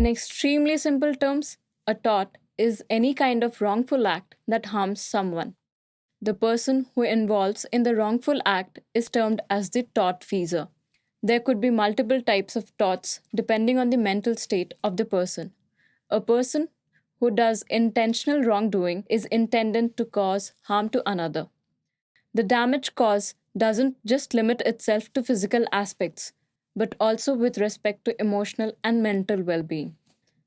extremely simple terms, a tort is any kind of wrongful act that harms someone. The person who involves in the wrongful act is termed as the tortfeasor. There could be multiple types of torts depending on the mental state of the person. A person who does intentional wrongdoing is intended to cause harm to another. The damage caused doesn't just limit itself to physical aspects, but also with respect to emotional and mental well being.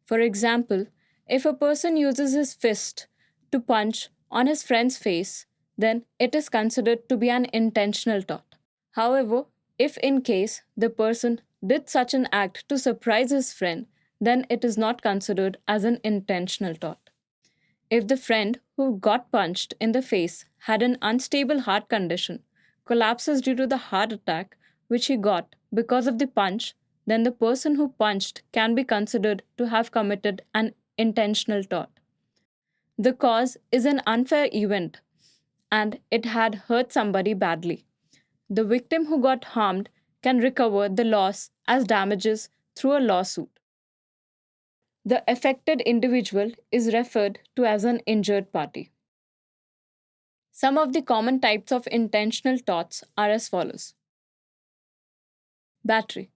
For example, if a person uses his fist to punch on his friend's face, then it is considered to be an intentional tort. However, if in case the person did such an act to surprise his friend, then it is not considered as an intentional tort. If the friend who got punched in the face had an unstable heart condition, collapses due to the heart attack which he got because of the punch, then the person who punched can be considered to have committed an intentional tort. The cause is an unfair event and it had hurt somebody badly. The victim who got harmed can recover the loss as damages through a lawsuit. The affected individual is referred to as an injured party. Some of the common types of intentional torts are as follows: battery,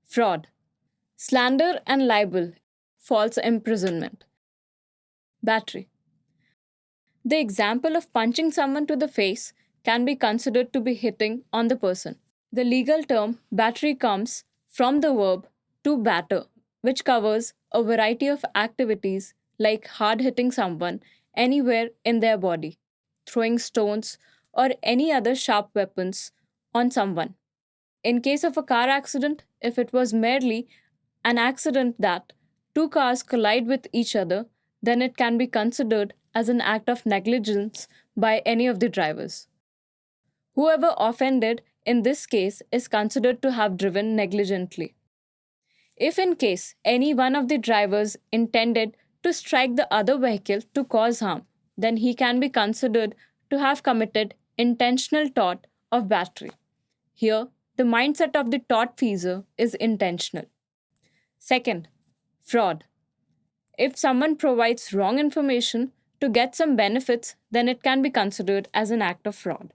fraud, slander and libel, false imprisonment. Battery. The example of punching someone to the face can be considered to be hitting on the person. The legal term battery comes from the verb to batter, which covers a variety of activities like hard hitting someone anywhere in their body, throwing stones, or any other sharp weapons on someone. In case of a car accident, if it was merely an accident that two cars collide with each other, then it can be considered as an act of negligence by any of the drivers. Whoever offended in this case is considered to have driven negligently. If in case any one of the drivers intended to strike the other vehicle to cause harm, then he can be considered to have committed intentional tort of battery. Here, the mindset of the tortfeasor is intentional. Second, fraud. If someone provides wrong information to get some benefits, then it can be considered as an act of fraud.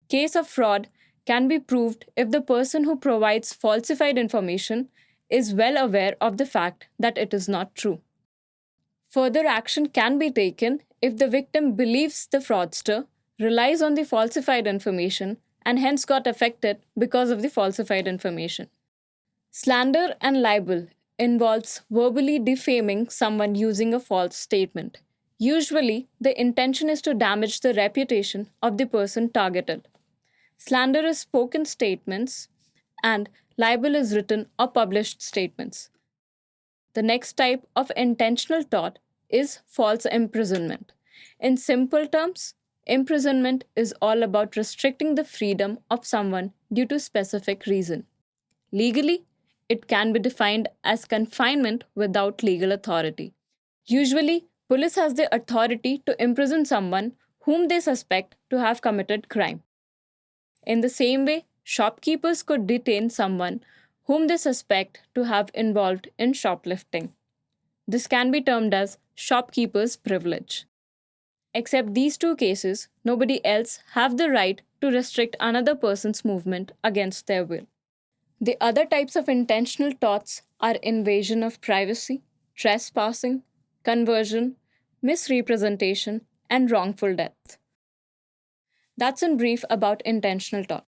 Case of fraud can be proved if the person who provides falsified information is well aware of the fact that it is not true. Further action can be taken if the victim believes the fraudster relies on the falsified information and hence got affected because of the falsified information. Slander and libel involves verbally defaming someone using a false statement. Usually, the intention is to damage the reputation of the person targeted. Slander is spoken statements and libel is written or published statements. The next type of intentional tort is false imprisonment. In simple terms, imprisonment is all about restricting the freedom of someone due to specific reason. Legally, it can be defined as confinement without legal authority. Usually, police has the authority to imprison someone whom they suspect to have committed crime. In the same way, shopkeepers could detain someone whom they suspect to have involved in shoplifting. This can be termed as shopkeeper's privilege. Except these two cases, nobody else have the right to restrict another person's movement against their will. The other types of intentional torts are invasion of privacy, trespassing, conversion, misrepresentation, and wrongful death. That's in brief about intentional tort.